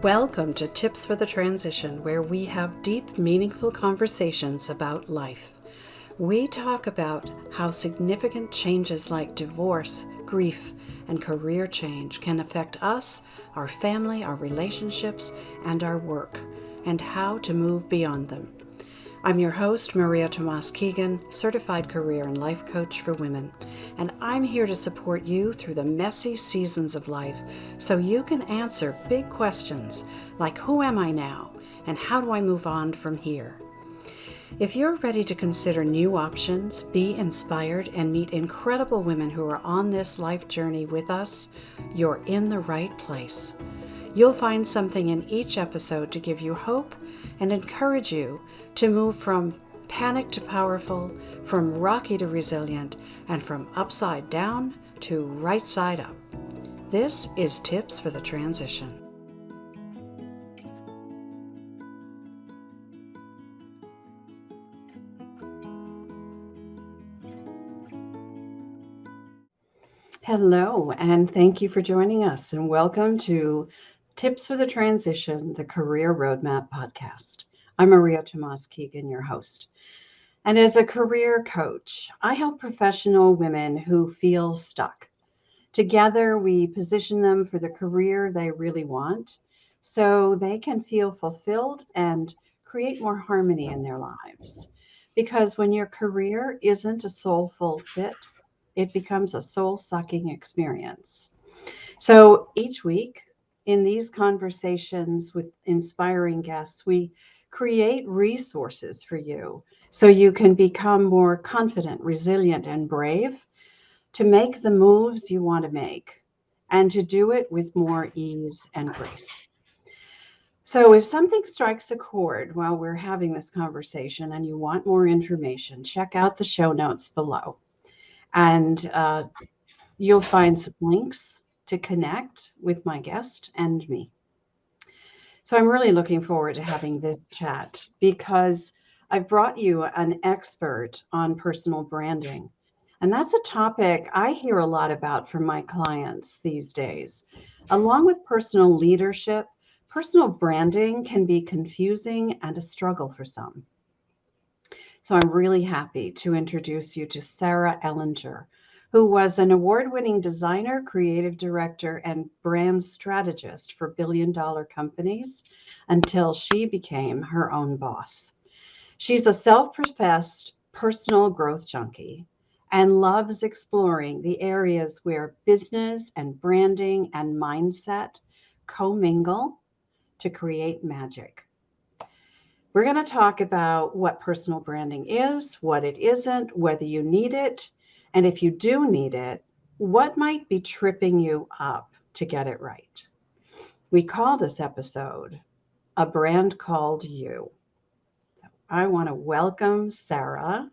Welcome to Tips for the Transition, where we have deep, meaningful conversations about life. We talk about how significant changes like divorce, grief, and career change can affect us, our family, our relationships, and our work, and how to move beyond them. I'm your host, Maria Tomás-Keegan, certified career and life coach for women, and I'm here to support you through the messy seasons of life so you can answer big questions like who am I now and how do I move on from here? If you're ready to consider new options, be inspired, and meet incredible women who are on this life journey with us, you're in the right place. You'll find something in each episode to give you hope and encourage you to move from panic to powerful, from rocky to resilient, and from upside down to right side up. This is Tips for the Transition. Hello, and thank you for joining us, and welcome to Tips for the Transition, the Career Roadmap podcast. I'm Maria Tomás-Keegan, your host. And as a career coach, I help professional women who feel stuck. Together, we position them for the career they really want so they can feel fulfilled and create more harmony in their lives. Because when your career isn't a soulful fit, it becomes a soul-sucking experience. So each week in these conversations with inspiring guests, we create resources for you so you can become more confident, resilient, and brave to make the moves you want to make and to do it with more ease and grace. So if something strikes a chord while we're having this conversation and you want more information, check out the show notes below. And you'll find some links to connect with my guest and me. So I'm really looking forward to having this chat because I've brought you an expert on personal branding. And that's a topic I hear a lot about from my clients these days. Along with personal leadership, personal branding can be confusing and a struggle for some. So I'm really happy to introduce you to Sarah Ehlinger, who was an award-winning designer, creative director, and brand strategist for billion-dollar companies until she became her own boss. She's a self-professed personal growth junkie and loves exploring the areas where business and branding and mindset commingle to create magic. We're going to talk about what personal branding is, what it isn't, whether you need it, and if you do need it, what might be tripping you up to get it right. We call this episode A Brand Called You. So I want to welcome Sarah.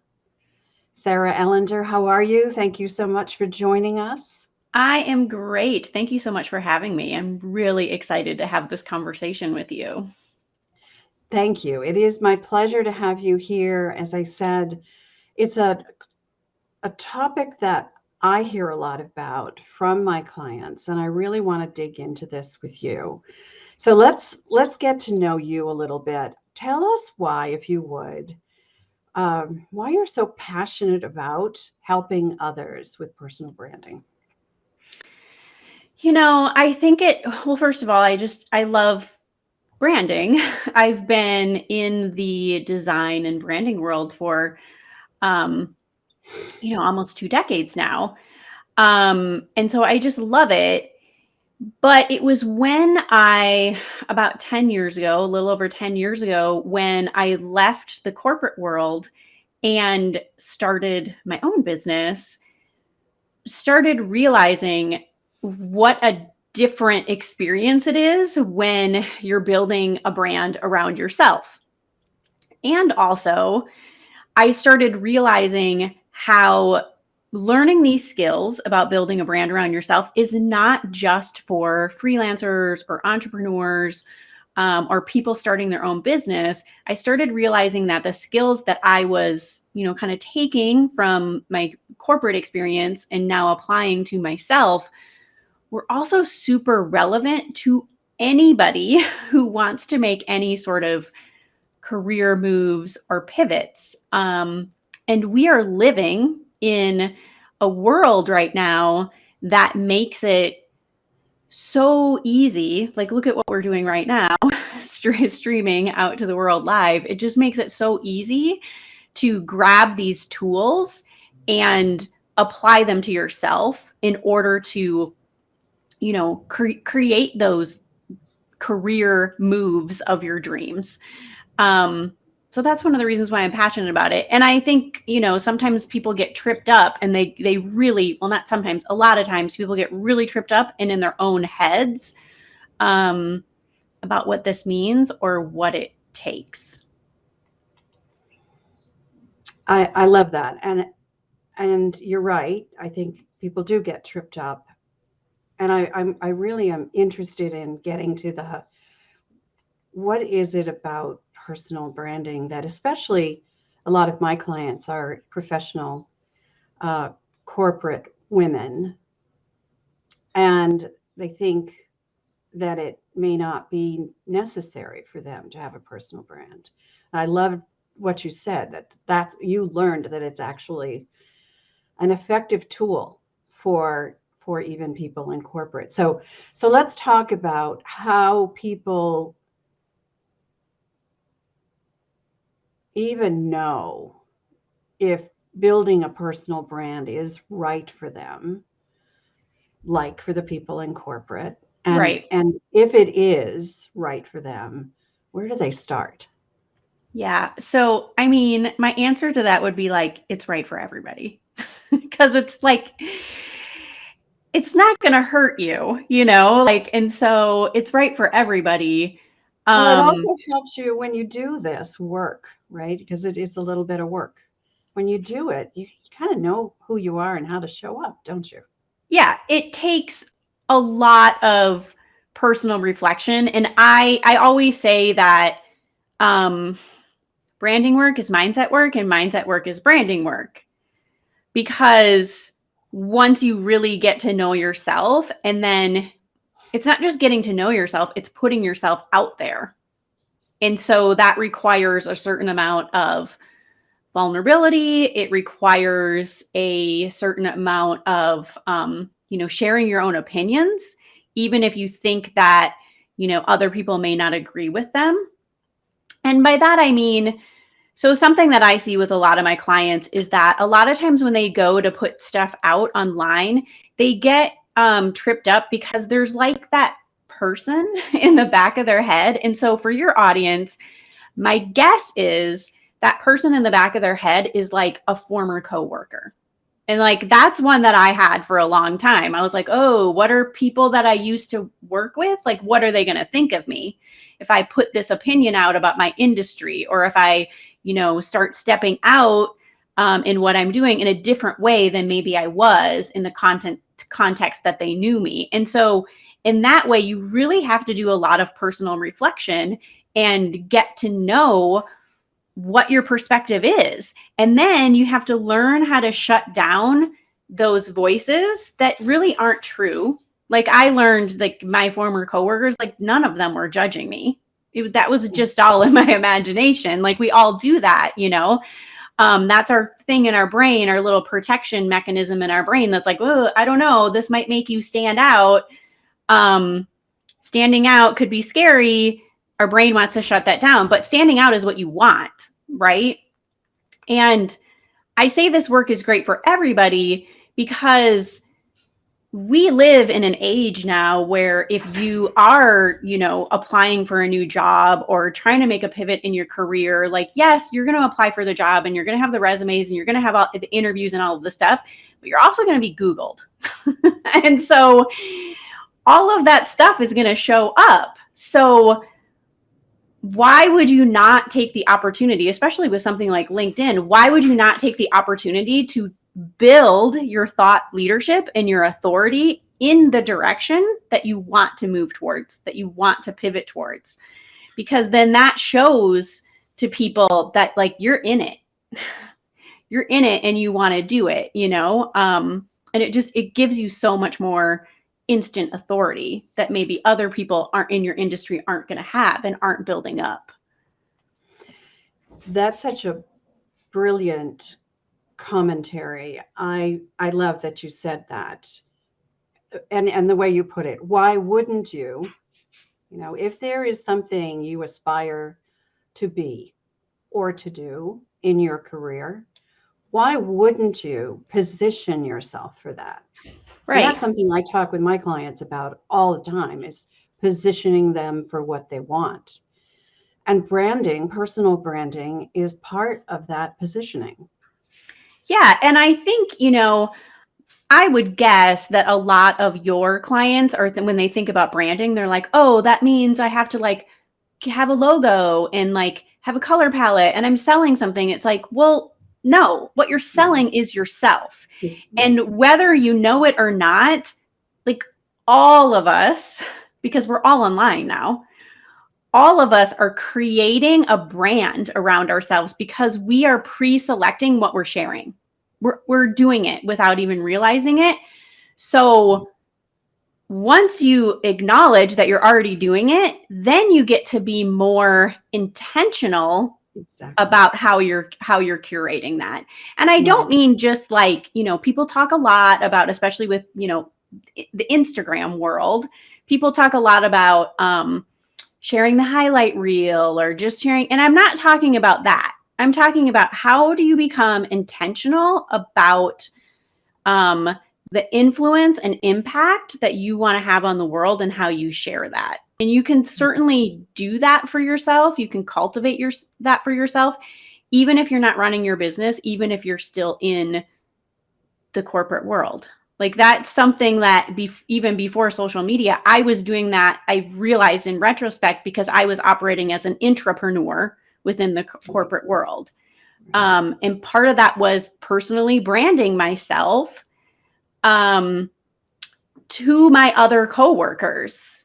Sarah Ehlinger, how are you? Thank you so much for joining us. I am great. Thank you so much for having me. I'm really excited to have this conversation with you. Thank you. It is my pleasure to have you here. As I said, it's a topic that I hear a lot about from my clients, and I really want to dig into this with you. So let's get to know you a little bit. Tell us why, if you would, why you're so passionate about helping others with personal branding. I think well, first of all, I love branding. I've been in the design and branding world for, almost 2 decades now. And so I just love it. But it was when about 10 years ago, a little over 10 years ago, when I left the corporate world and started my own business, started realizing what a different experience it is when you're building a brand around yourself. And also, I started realizing how learning these skills about building a brand around yourself is not just for freelancers or entrepreneurs or people starting their own business. I started realizing that the skills that I was, kind of taking from my corporate experience and now applying to myself were also super relevant to anybody who wants to make any sort of career moves or pivots. And we are living in a world right now that makes it so easy. Like, look at what we're doing right now, streaming out to the world live. It just makes it so easy to grab these tools and apply them to yourself in order to, create those career moves of your dreams. So that's one of the reasons why I'm passionate about it. And I think, sometimes people get tripped up and they really, well, not sometimes, a lot of times people get really tripped up and in their own heads about what this means or what it takes. I love that. And you're right. I think people do get tripped up. And I really am interested in getting to what is it about personal branding that, especially a lot of my clients are professional corporate women, and they think that it may not be necessary for them to have a personal brand. And I love what you said, that you learned that it's actually an effective tool for even people in corporate. So let's talk about how people even know if building a personal brand is right for them, like for the people in corporate. Right. And if it is right for them, where do they start? Yeah. So, I mean, my answer to that would be like, it's right for everybody. Because it's like, it's not going to hurt you, and so it's right for everybody. Well, it also helps you when you do this work, right? Because it's a little bit of work. When you do it, you kind of know who you are and how to show up, don't you? Yeah, it takes a lot of personal reflection. And I always say that branding work is mindset work and mindset work is branding work. Because once you really get to know yourself, and then it's not just getting to know yourself, it's putting yourself out there. And so that requires a certain amount of vulnerability. It requires a certain amount of, sharing your own opinions, even if you think that, other people may not agree with them. And by that, I mean, so something that I see with a lot of my clients is that a lot of times when they go to put stuff out online, they get tripped up because there's like that person in the back of their head. And so for your audience, my guess is that person in the back of their head is like a former coworker. And like, that's one that I had for a long time. I was like, oh, what are people that I used to work with? Like, what are they going to think of me if I put this opinion out about my industry, or if I, start stepping out in what I'm doing in a different way than maybe I was in the context that they knew me. And so in that way, you really have to do a lot of personal reflection and get to know what your perspective is. And then you have to learn how to shut down those voices that really aren't true. Like, I learned, like, my former coworkers, like, none of them were judging me. That was just all in my imagination. Like, we all do that, that's our thing in our brain, our little protection mechanism in our brain. That's like, oh, I don't know, this might make you stand out. Standing out could be scary. Our brain wants to shut that down, but standing out is what you want, right? And I say this work is great for everybody because we live in an age now where if you are, applying for a new job or trying to make a pivot in your career, like, yes, you're going to apply for the job and you're going to have the resumes and you're going to have all the interviews and all of the stuff, but you're also going to be Googled. And so all of that stuff is going to show up. So why would you not take the opportunity, especially with something like LinkedIn? Why would you not take the opportunity to build your thought leadership and your authority in the direction that you want to move towards, that you want to pivot towards? Because then that shows to people that, like, you're in it. You're in it and you want to do it, and it gives you so much more instant authority that maybe other people aren't in your industry aren't going to have and aren't building up. That's such a brilliant commentary. I love that you said that. And the way you put it. Why wouldn't you, if there is something you aspire to be or to do in your career, why wouldn't you position yourself for that? And Right. that's something I talk with my clients about all the time, is positioning them for what they want. And branding, personal branding, is part of that positioning. Yeah. And I think, I would guess that a lot of your clients are, when they think about branding, they're like, oh, that means I have to like have a logo and like have a color palette and I'm selling something. It's like, well, no, what you're No, selling is yourself. it's right. And whether you know it or not, like all of us, because we're all online now, all of us are creating a brand around ourselves because we are pre-selecting what we're sharing. We're doing it without even realizing it. So once you acknowledge that you're already doing it, then you get to be more intentional Exactly. about how you're curating that. And I don't Right. mean just like, people talk a lot about, especially with, the Instagram world, people talk a lot about sharing the highlight reel or just sharing, and I'm not talking about that. I'm talking about how do you become intentional about um the influence and impact that you want to have on the world and how you share that. And you can certainly do that for yourself. You can cultivate that for yourself, even if you're not running your business, even if you're still in the corporate world. Like that's something that even before social media, I was doing that. I realized in retrospect because I was operating as an intrapreneur within the Right. corporate world. Right. And part of that was personally branding myself um, to my other coworkers.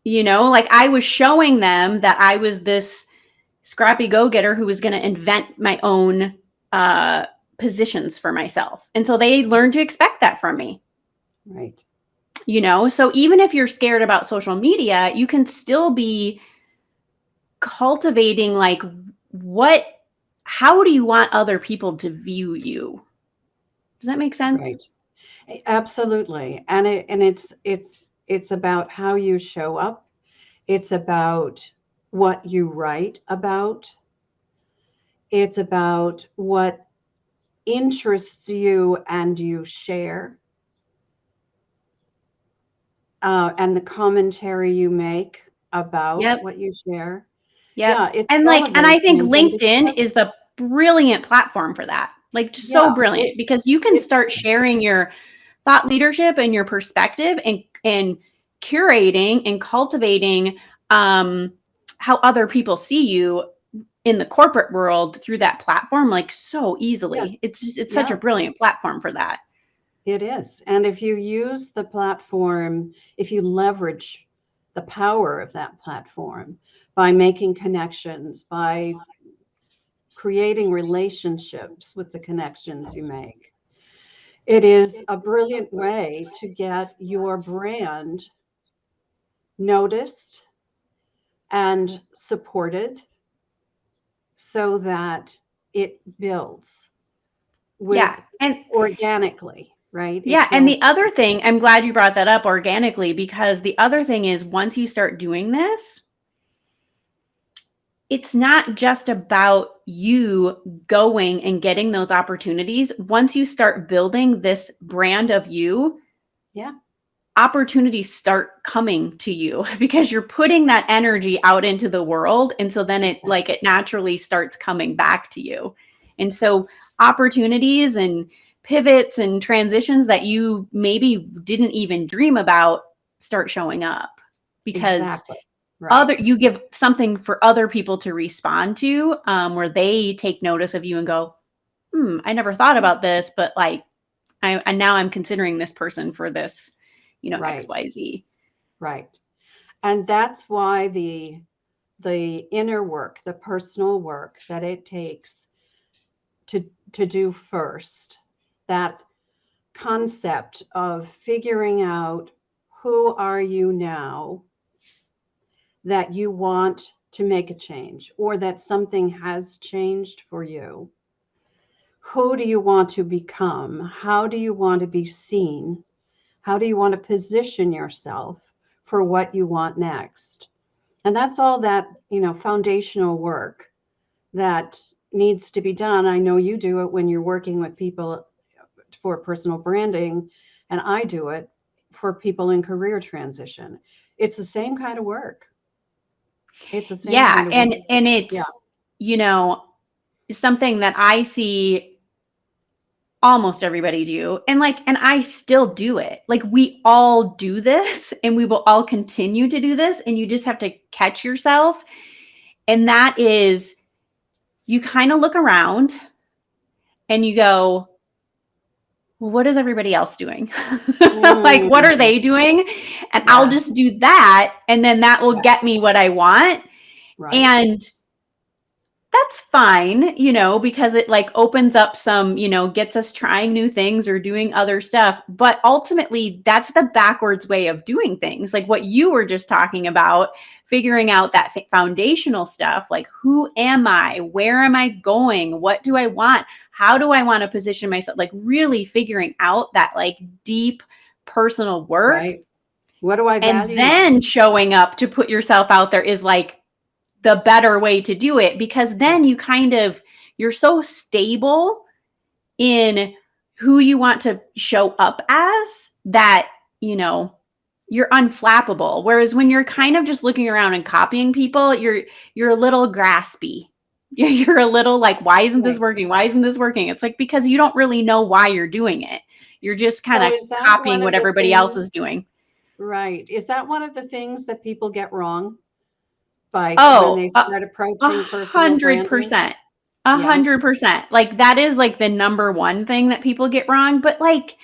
Like I was showing them that I was this scrappy go-getter who was going to invent my own uh, positions for myself. And so they learned to expect that from me. Right. So even if you're scared about social media, you can still be cultivating like how do you want other people to view you? Does that make sense? Right. Absolutely. And it's about how you show up. It's about what you write about. It's about what interests you and you share, and the commentary you make about Yep. what you share. Yep. Yeah, it's And all like, of and I those think things. And LinkedIn because, is the brilliant platform for that. Like just so yeah, it, brilliant because you can it start is. sharing your thought leadership and your perspective and curating and cultivating um how other people see you in the corporate world through that platform like so Yeah, easily. It's such a yeah, brilliant platform for that. it is. And if you use the platform, if you leverage the power of that platform by making connections, by creating relationships with the connections you make, it is a brilliant way to get your brand noticed and supported so that it builds with Yeah. And organically, right? yeah, It and the builds. other thing, I'm glad you brought that up organically because the other thing is once you start doing this, it's not just about you going and getting those opportunities. Once you start building this brand of you, Yeah, opportunities start coming to you because you're putting that energy out into the world. And so then exactly. it naturally starts coming back to you. And so opportunities and pivots and transitions that you maybe didn't even dream about start showing up because Exactly. other Right. you give something for other people to respond to where they take notice of you and go, I never thought about this, but like and now I'm considering this person for this, Right. XYZ. Right. And that's why the inner work, the personal work that it takes to do first, that concept of figuring out who are you now that you want to make a change, or that something has changed for you? Who do you want to become? How do you want to be seen? How do you want to position yourself for what you want next? And that's all that, foundational work that needs to be done. I know you do it when you're working with people for personal branding, and I do it for people in career transition. It's the same kind of work. It's the same Yeah, kind of work. and Yeah. it's, you know, something that I see almost everybody do, and I still do it. Like, we all do this, and we will all continue to do this, and you just have to catch yourself. And that is, you kind of look around and you go, well, what is everybody else doing? Like, what are Mm, they doing? And I'll yeah. just do that, and then that will Yeah. get me what I want. Right. And that's fine, because it like opens up some, gets us trying new things or doing other stuff. But ultimately, that's the backwards way of doing things. Like what you were just talking about, figuring out that foundational stuff, like, who am I? Where am I going? What do I want? How do I want to position myself? Like, really figuring out that like deep personal work, Right. What do I and value most? then showing up to put yourself out there is like the better way to do it, because Yeah. then you're so stable in who you want to show up as that, you're unflappable. Whereas when you're kind of just looking around and copying people, you're a little graspy. You're a little like, why isn't this Right. working? Why isn't this working? It's like, because you don't really know why you're doing it. You're just kind So of is that one copying of what the everybody else is things, doing. right? Is that one of the things that people get wrong by when Oh, they start approaching personal branding? 100%. A Yeah. 100%. Like, that is like the number one thing that people get wrong. But like,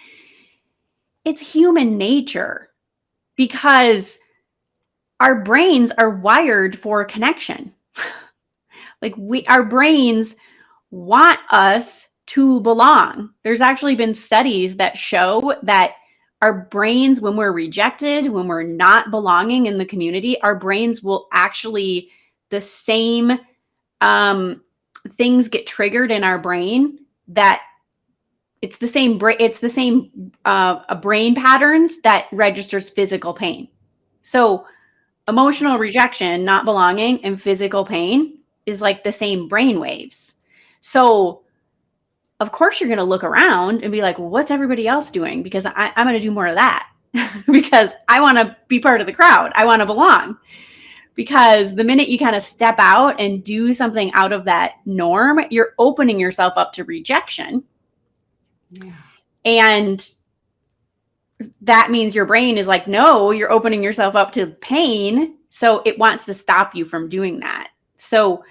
it's human nature, because our brains are wired for connection. Like, our brains want us to belong. There's actually been studies that show that our brains, when we're rejected, when we're not belonging in the community, our brains will actually, the same things get triggered in our brain, that it's the same brain patterns that registers physical pain. So emotional rejection, not belonging, and physical pain is like the same brain waves. So of course you're going to look around and be like, well, what's everybody else doing? Because I'm going to do more of that. Because I want to be part of the crowd. I want to belong. Because the minute you kind of step out and do something out of that norm, you're opening yourself up to rejection. Yeah. And that means your brain is like, no, you're opening yourself up to pain. So it wants to stop you from doing that. So,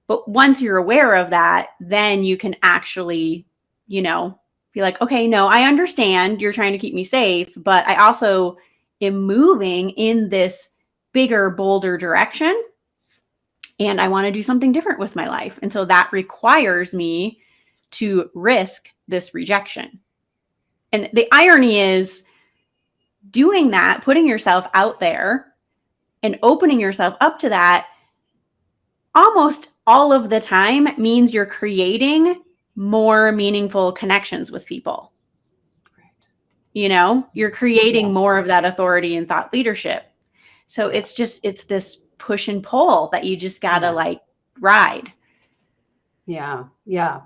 but once you're aware of that, then you can actually, be like, okay, no, I understand you're trying to keep me safe, but I also am moving in this bigger, bolder direction. And I want to do something different with my life. And so that requires me to risk this rejection. And the irony is, doing that, putting yourself out there and opening yourself up to that, almost all of the time means you're creating more meaningful connections with people. Right. You're creating Yeah. more of that authority and thought leadership. So Yeah. it's this push and pull that you just gotta Yeah. like ride. Yeah. Yeah.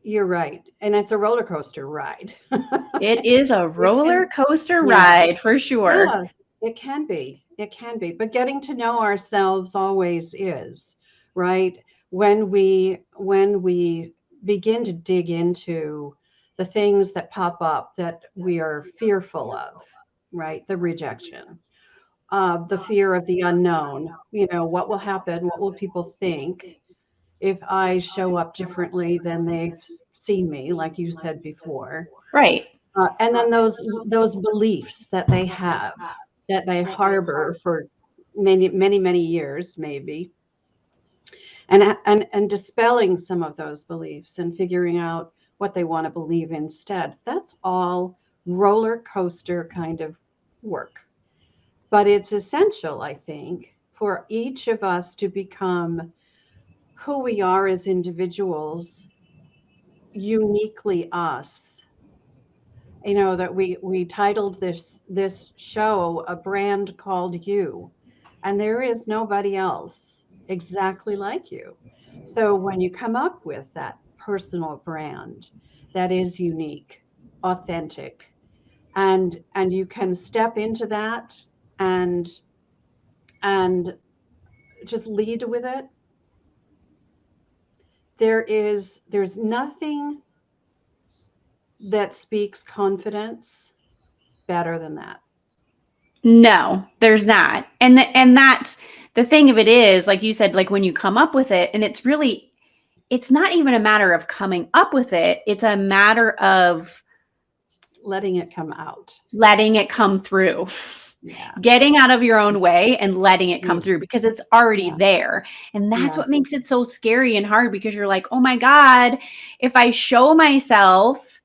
You're right. And it's a roller coaster ride. It is a It roller can, coaster yeah. ride for sure. Yeah, it can be. It can be. But getting to know ourselves always is, right? When we begin to dig into the things that pop up that we are fearful of, right? The rejection, the fear of the unknown. What will happen? What will people think if I show up differently than they've seen me, like you said before? Right. And then those beliefs that they have, that they harbor for many, many, many years, maybe, and dispelling some of those beliefs and figuring out what they want to believe instead. That's all roller coaster kind of work. But it's essential, I think, for each of us to become who we are as individuals, uniquely us. You know that we titled this show A Brand Called You, and there is nobody else exactly like you. So when you come up with that personal brand that is unique, authentic, and you can step into that and and just lead with it, there's nothing that speaks confidence better than that. No, there's not. And that's the thing of it is, like you said, like when you come up with it, and it's not even a matter of coming up with it. It's a matter of Letting it come out. letting it come through. Yeah. Getting out of your own way and letting it come Yeah. through because it's already Yeah. there. And that's Yeah. what makes it so scary and hard because you're like, oh my God, if I show myself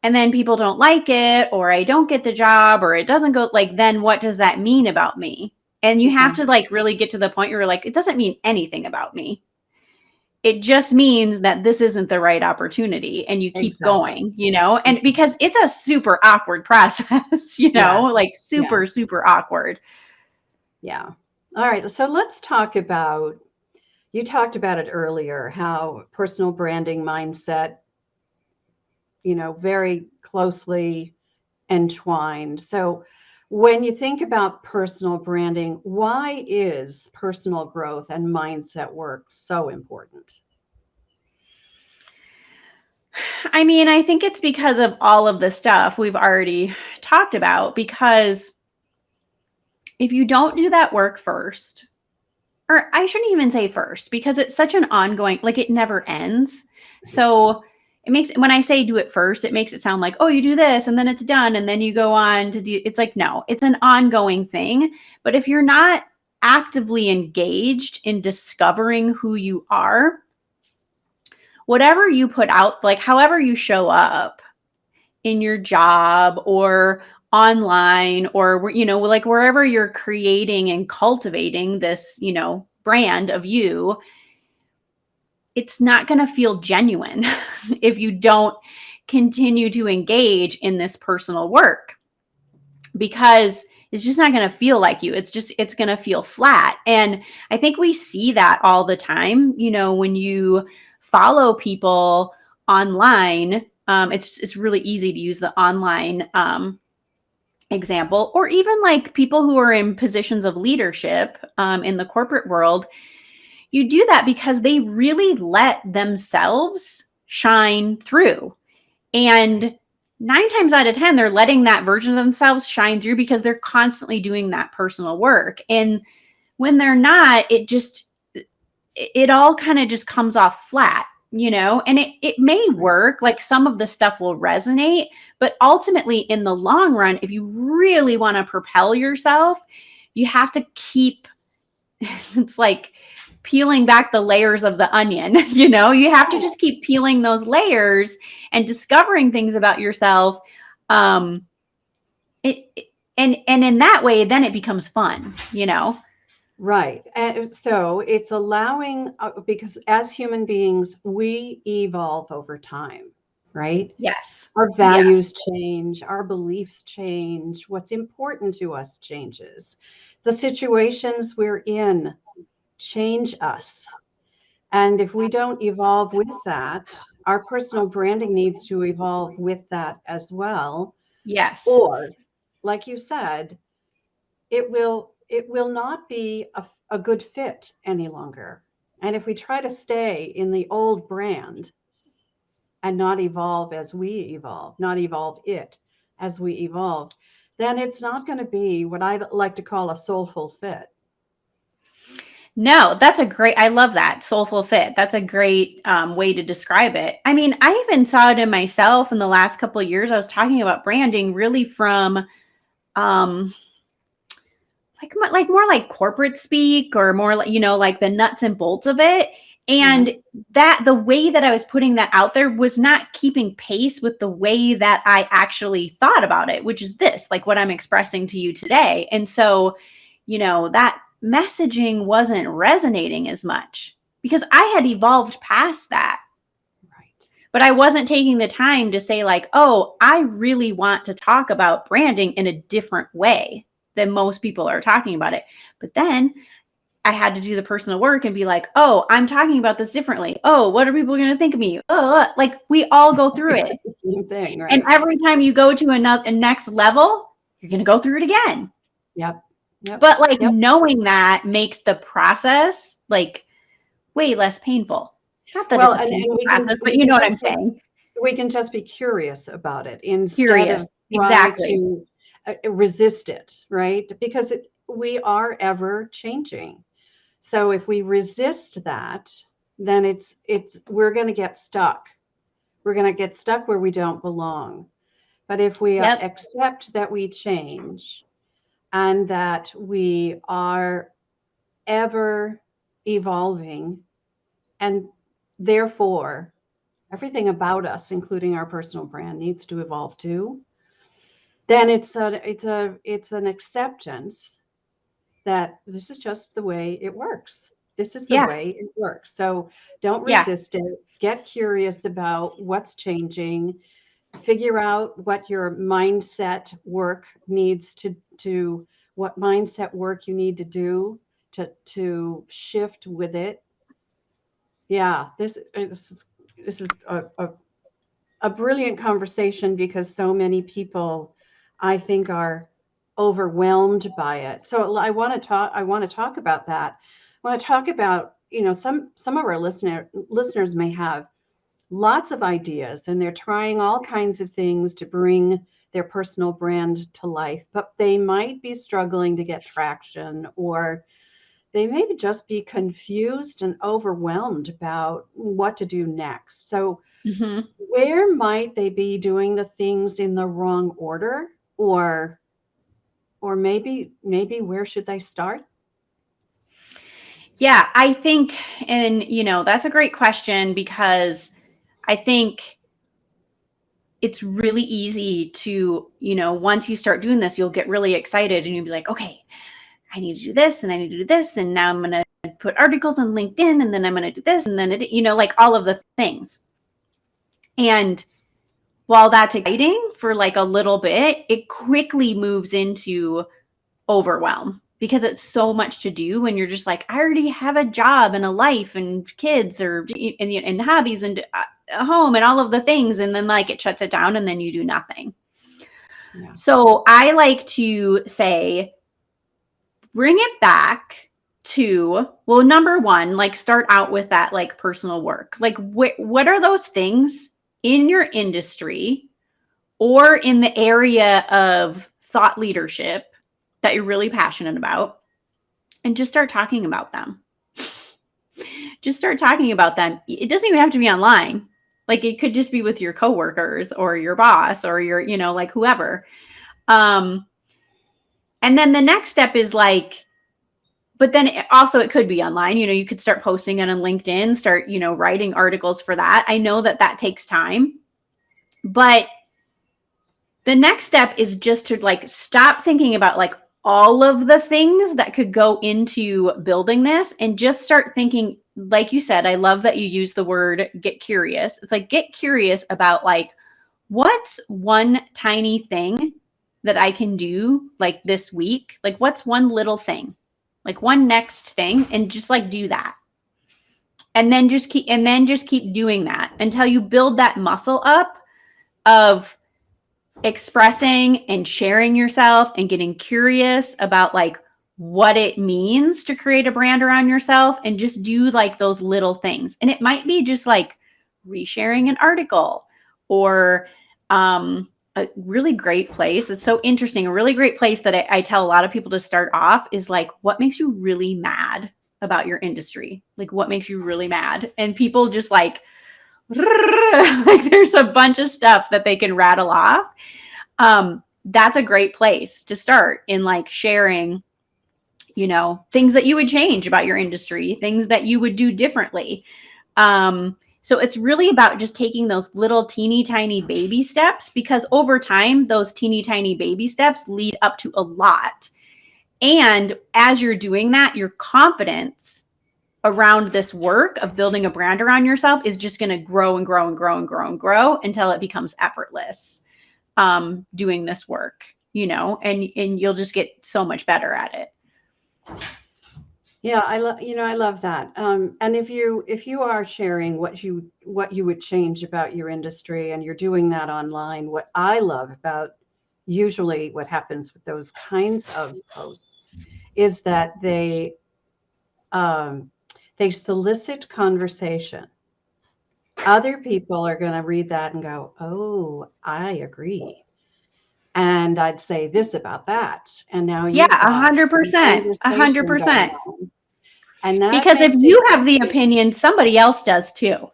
and then people don't like it, or I don't get the job, or it doesn't go, like, then what does that mean about me? And you have to Exactly. like really get to the point where you're like, it doesn't mean anything about me. It just means that this isn't the right opportunity and you keep Exactly. going, and Exactly. because it's a super awkward process, Yeah. like Yeah. super, super awkward. Yeah. All right. So let's talk about, you talked about it earlier, how personal branding mindset, very closely entwined. So when you think about personal branding, why is personal growth and mindset work so important? I mean, I think it's because of all of the stuff we've already talked about. Because if you don't do that work first, or I shouldn't even say first, because it's such an ongoing, like it never ends. Right. So when I say do it first, it makes it sound like, oh, you do this and then it's done. And then you go on to do, it's like, no, it's an ongoing thing. But if you're not actively engaged in discovering who you are, whatever you put out, like however you show up, in your job or online or like wherever you're creating and cultivating this brand of you, it's not going to feel genuine if you don't continue to engage in this personal work, because it's just not going to feel like you. It's going to feel flat. And I think we see that all the time, when you follow people online. It's really easy to use the online example, or even like people who are in positions of leadership in the corporate world. You do that because they really let themselves shine through. And 9 times out of 10, they're letting that version of themselves shine through because they're constantly doing that personal work. And when they're not, it all kind of just comes off flat, and it may Right. work, like some of the stuff will resonate, but ultimately in the long run, if you really want to propel yourself, you have to keep it's like peeling back the layers of the onion. You have to just keep peeling those layers and discovering things about yourself. um and in that way, then it becomes fun. Right. And so it's allowing, because as human beings, we evolve over time, right? Yes. Our Yes. values change, our beliefs change, what's important to us changes. The situations we're in change us. And if we don't evolve with that, our personal branding needs to evolve with that as well. Yes. Or, like you said, it will not be a good fit any longer. And if we try to stay in the old brand and not evolve as we evolve, not evolve it as we evolve, then it's not going to be what I like to call a soulful fit. No, I love that soulful fit. That's a great way to describe it. I mean, I even saw it in myself in the last couple of years. I was talking about branding really from um, like more like corporate speak, or more like, like the nuts and bolts of it. Yeah. And that the way that I was putting that out there was not keeping pace with the way that I actually thought about it, which is this, like what I'm expressing to you today. And so, that messaging wasn't resonating as much because I had evolved past that. Right. But I wasn't taking the time to say, like, oh, I really want to talk about branding in a different way than most people are talking about it. But then I had to do the personal work and be like, oh, I'm talking about this differently. Oh, what are people going to think of me? Oh, like we all go through it. The same thing, And right? every time you go to a next level, you're going to go through it again. Yep. Yep. But like Yep. knowing that makes the process like way less painful. Not that Well, it's a and painful we process, can but we you can know what just I'm saying. we can just be curious about it instead Curious. of try Exactly. to resist it, right? Because we are ever changing. So if we resist that, then we're going to get stuck. We're going to get stuck where we don't belong. But if we Yep. accept that we change and that we are ever evolving, and therefore everything about us, including our personal brand, needs to evolve too, then it's an acceptance that this is just the way it works. This is the Yeah. way it works. So don't Yeah. resist it. Get curious about what's changing. Figure out what your mindset work needs to what mindset work you need to do to shift with it. Yeah, this is a brilliant conversation because so many people, I think, are overwhelmed by it. So I want to talk about that. I want to talk about, some of our listeners may have lots of ideas and they're trying all kinds of things to bring their personal brand to life, but they might be struggling to get traction, or they may just be confused and overwhelmed about what to do next. So Mm-hmm. where might they be doing the things in the wrong order, or maybe where should they start? Yeah, I think, and that's a great question because I think it's really easy to, once you start doing this, you'll get really excited and you'll be like, okay, I need to do this and I need to do this. And now I'm going to put articles on LinkedIn and then I'm going to do this. And then, like all of the things. And while that's exciting for like a little bit, it quickly moves into overwhelm because it's so much to do when you're just like, I already have a job and a life and kids and hobbies and a home and all of the things. And then like it shuts it down and then you do nothing. Yeah. So I like to say, bring it back to, well, number one, like start out with that like personal work. Like what are those things in your industry or in the area of thought leadership that you're really passionate about, and just start talking about them. Just start talking about them. It doesn't even have to be online. Like it could just be with your coworkers or your boss or your, like whoever. And then the next step is like, but then it could be online. You could start posting it on LinkedIn, start, writing articles for that. I know that takes time, but the next step is just to like stop thinking about like all of the things that could go into building this and just start thinking, like you said, I love that you use the word get curious. It's like, get curious about like, what's one tiny thing that I can do like this week? Like what's one little thing, like one next thing, and just like do that. And then just keep doing that until you build that muscle up of expressing and sharing yourself and getting curious about like what it means to create a brand around yourself, and just do like those little things. And it might be just like resharing an article, or a really great place. It's so interesting. A really great place that I tell a lot of people to start off is like, what makes you really mad about your industry? Like what makes you really mad? And people just like there's a bunch of stuff that they can rattle off. That's a great place to start in like sharing, things that you would change about your industry, things that you would do differently. So it's really about just taking those little teeny tiny baby steps, because over time, those teeny tiny baby steps lead up to a lot. And as you're doing that, your confidence around this work of building a brand around yourself is just going to grow and grow and grow and grow and grow until it becomes effortless, doing this work, and you'll just get so much better at it. Yeah, I love that. And if you are sharing what you would change about your industry, and you're doing that online, what I love about usually what happens with those kinds of posts is that they solicit conversation. Other people are going to read that and go, "Oh, I agree." And I'd say this about that. And now Yeah, you've got some 100%, conversation going 100%. on. And that Because if makes it you have the opinion, somebody else does too.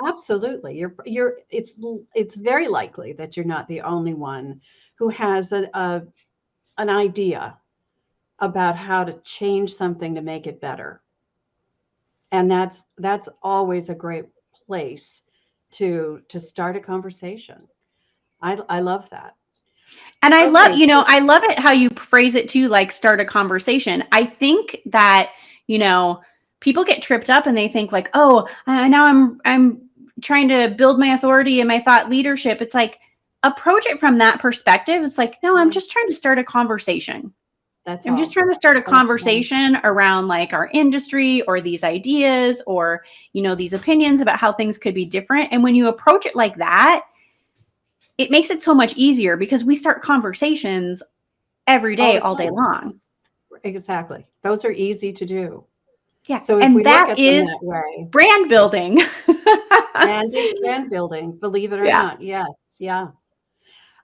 absolutely. It's very likely that you're not the only one who has an idea about how to change something to make it better. And that's always a great place to start a conversation. I love that. And I love, Okay, so I love it how you phrase it too, like start a conversation. I think that, people get tripped up and they think like, oh, now I'm trying to build my authority and my thought leadership. It's like, approach it from that perspective. It's like, no, I'm yeah, just trying to start a conversation. that's I'm just all. trying to start a That's all. conversation around like our industry or these ideas or, these opinions about how things could be different. And when you approach it like that, it makes it so much easier because we start conversations every All day, the all day time. long. Exactly. Those are easy to do. Yeah. So if we And look that at them is that way, brand building. and it's brand building, believe it or Yeah. not. Yes. Yeah.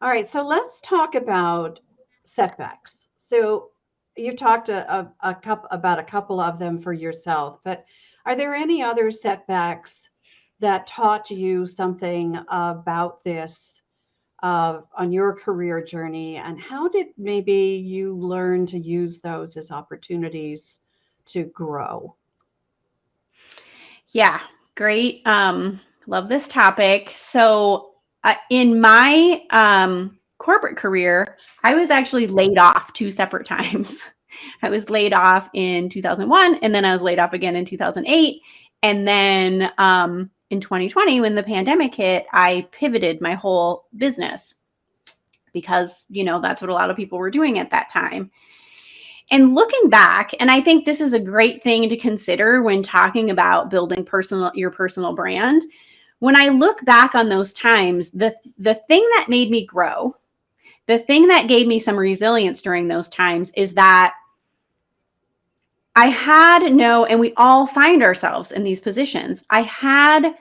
All right. So let's talk about setbacks. So you talked about a couple of them for yourself, but are there any other setbacks that taught you something about this on your career journey? And how did maybe you learn to use those as opportunities to grow? Yeah. Great. Love this topic. So, in my corporate career, I was actually laid off 2 separate times. I was laid off in 2001, and then I was laid off again in 2008. And then in 2020, when the pandemic hit, I pivoted my whole business because, that's what a lot of people were doing at that time. And looking back, and I think this is a great thing to consider when talking about building your personal brand. When I look back on those times, the thing that made me grow, the thing that gave me some resilience during those times is that I had and we all find ourselves in these positions. I had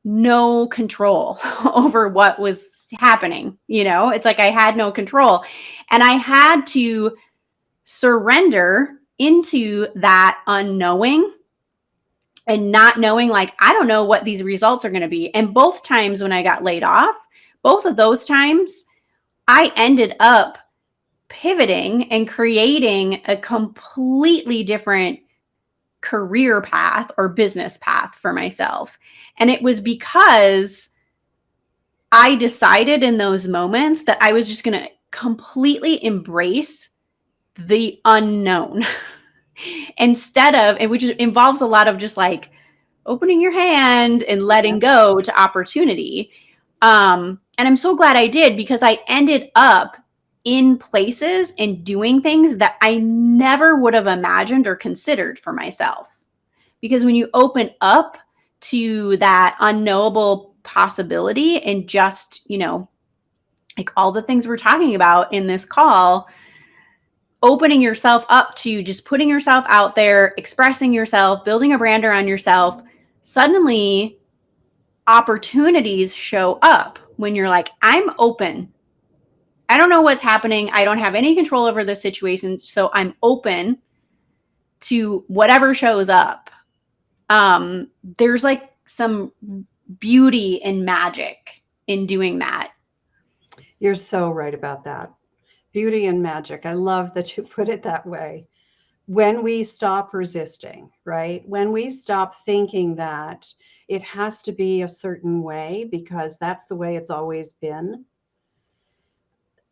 no control over what was happening. It's like I had no control. And I had to surrender into that unknowing and not knowing, like, I don't know what these results are going to be. And both times when I got laid off, both of those times, I ended up pivoting and creating a completely different career path or business path for myself. And it was because I decided in those moments that I was just going to completely embrace the unknown instead of, and which involves a lot of just like opening your hand and Yeah. letting go to opportunity. And I'm so glad I did, because I ended up in places and doing things that I never would have imagined or considered for myself. Because when you open up to that unknowable possibility and just, like all the things we're talking about in this call, opening yourself up to just putting yourself out there, expressing yourself, building a brand around yourself, suddenly opportunities show up when you're like, I'm open. I don't know what's happening. I don't have any control over this situation. So I'm open to whatever shows up. There's like some beauty and magic in doing that. You're so right about that. Beauty and magic. I love that you put it that way. when we stop resisting, right? When we stop thinking that it has to be a certain way because that's the way it's always been,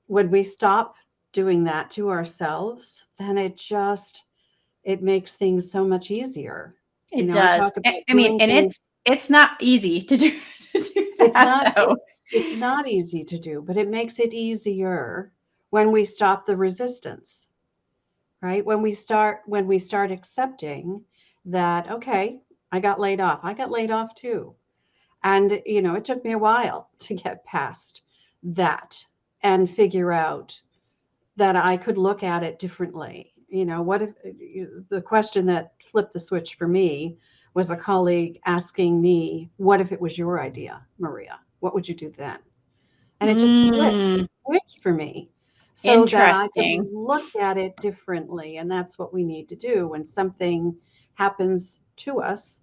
when we stop doing that to ourselves, then it makes things so much easier. It I does. talk about I mean, doing and things. it's not easy to do to do It's that not though. it's not easy to do, but it makes it easier when we stop the resistance, right? When we start accepting that, okay, I got laid off. I got laid off too. And it took me a while to get past that and figure out that I could look at it differently. What if the question that flipped the switch for me was a colleague asking me, what if it was your idea, Maria? What would you do then? And it just flipped the Mm, switch for me so that I could interesting. look at it differently. And that's what we need to do when something happens to us.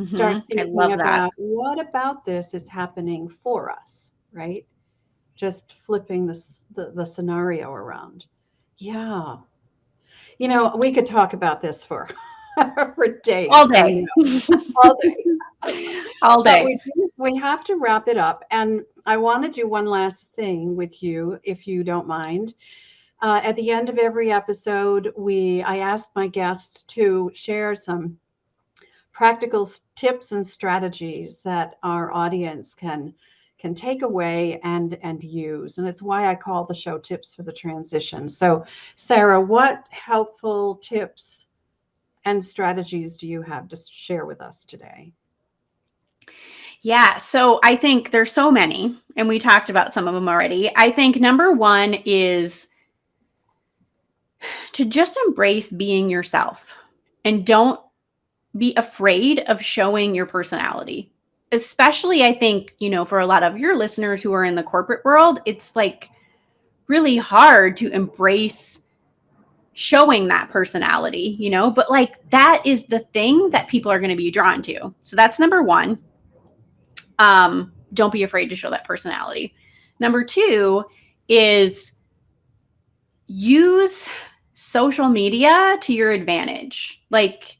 Start I thinking love that. about what about this is happening for us, right? Just flipping the scenario around. Yeah. We could talk about this for for All days, I day. know, all day. All But day. we have to wrap it up. And I want to do one last thing with you, if you don't mind. At the end of every episode, I ask my guests to share some practical tips and strategies that our audience can take away and use. And it's why I call the show Tips for the Transition. So, Sarah, what helpful tips and strategies do you have to share with us today? Yeah, so I think there's so many, and we talked about some of them already. I think number one is to just embrace being yourself and don't be afraid of showing your personality. Especially, I think, for a lot of your listeners who are in the corporate world, it's like really hard to embrace showing that personality, but like that is the thing that people are going to be drawn to. So that's number one. Don't be afraid to show that personality. Number two is use social media to your advantage. Like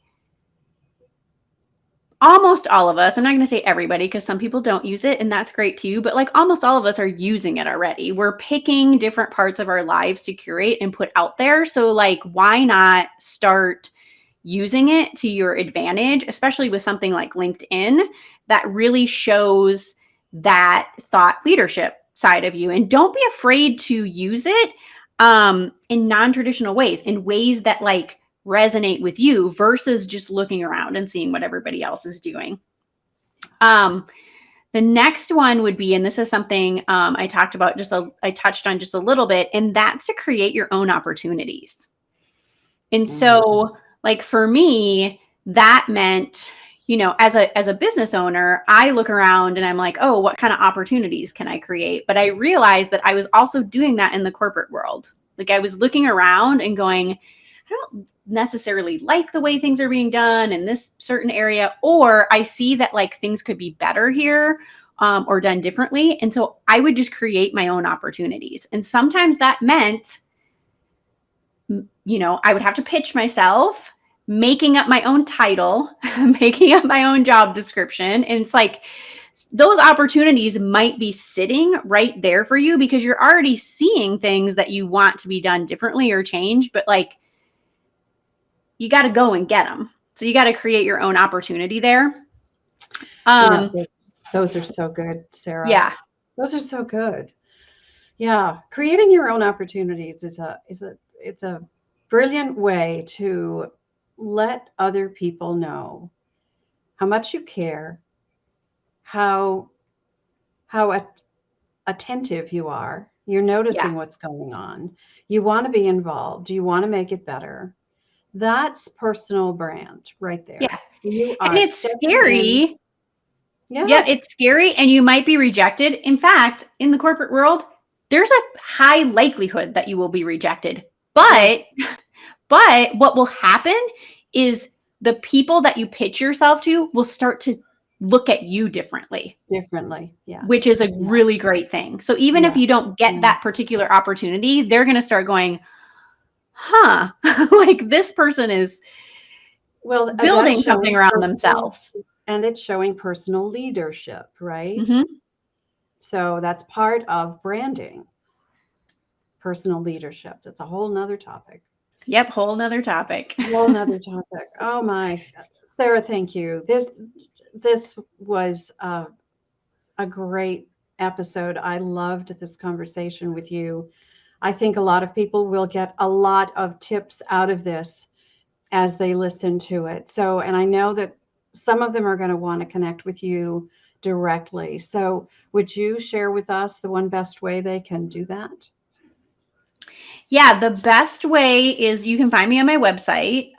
almost all of us, I'm not going to say everybody because some people don't use it and that's great too, but like almost all of us are using it already. We're picking different parts of our lives to curate and put out there. So like why not start using it to your advantage, especially with something like LinkedIn that really shows that thought leadership side of you. And don't be afraid to use it in non-traditional ways, in ways that like resonate with you versus just looking around and seeing what everybody else is doing. The next one would be, and this is something I touched on just a little bit, and that's to create your own opportunities. And Mhm. so, like for me, that meant, as a business owner, I look around and I'm like, oh, what kind of opportunities can I create? But I realized that I was also doing that in the corporate world. Like I was looking around and going, I don't necessarily like the way things are being done in this certain area, or I see that like things could be better here. Or done differently. And so I would just create my own opportunities. And sometimes that meant I would have to pitch myself, making up my own title, making up my own job description. And it's like those opportunities might be sitting right there for you because you're already seeing things that you want to be done differently or change, but like you got to go and get them. So you got to create your own opportunity there. Yeah, Um, those are so good, Sarah. yeah. Those are so good. Yeah, creating your own opportunities is a brilliant way to let other people know how much you care, how how attentive you are. You're Yeah. noticing what's going on. You want to be involved. You want to make it better. That's personal brand right Yeah. there. You And are it's stepping in. scary. Yeah, Yeah, it's scary and you might be rejected. In fact, in the corporate world, there's a high likelihood that you will be rejected. yeah, But what will happen is the people that you pitch yourself to will start to look at you differently, differently. Yeah, which is a yeah, really great thing. So even if yeah, you don't get yeah. that particular opportunity, they're going to start going, huh, like this person is Well, that's building something showing around personal, themselves. and it's showing personal leadership, right? Hmm. So that's part of branding, personal leadership. That's a whole nother topic. Yep, whole nother topic. Whole nother topic. Oh my, Sarah, thank you. This was a great episode. I loved this conversation with you. I think a lot of people will get a lot of tips out of this as they listen to it. So, and I know that some of them are going to want to connect with you directly. So, would you share with us the one best way they can do that? Yeah, the best way is you can find me on my website,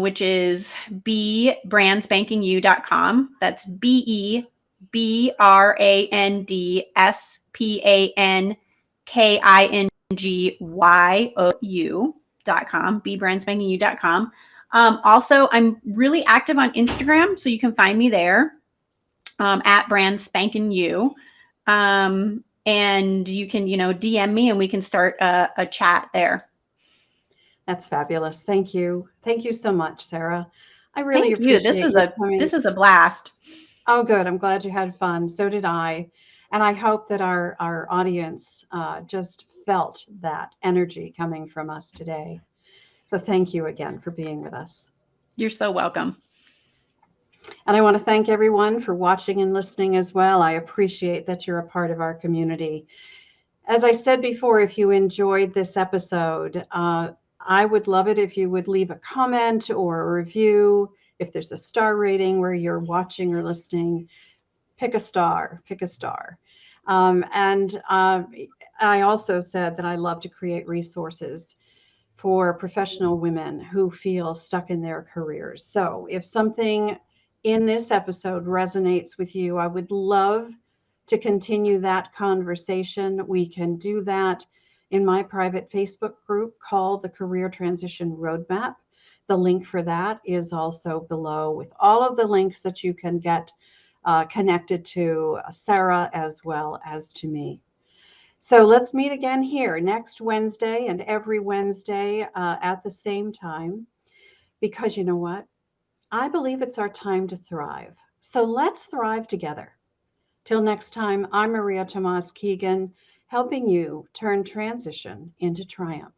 which is brandspankingyou.com. That's BEBRANDSPANKINGYOU.com, brandspankingyou.com. Also, I'm really active on Instagram, so you can find me there, at brandspankingyou. And you can, DM me and we can start a chat there. That's fabulous. Thank you. Thank you so much, Sarah. I really Thank you. This appreciate was you a coming. this is a blast. Oh, good. I'm glad you had fun. So did I. And I hope that our audience just felt that energy coming from us today. So thank you again for being with us. You're so welcome. And I want to thank everyone for watching and listening as well. I appreciate that you're a part of our community. As I said before, if you enjoyed this episode, I would love it if you would leave a comment or a review. If there's a star rating where you're watching or listening, pick a star, pick a star. And I also said that I love to create resources for professional women who feel stuck in their careers. So if something in this episode resonates with you, I would love to continue that conversation. We can do that in my private Facebook group called the Career Transition Roadmap. The link for that is also below with all of the links that you can get connected to Sarah as well as to me. So let's meet again here next Wednesday and every Wednesday at the same time, because you know what? I believe it's our time to thrive. So let's thrive together. Till next time, I'm Maria Tomás-Keegan, helping you turn transition into triumph.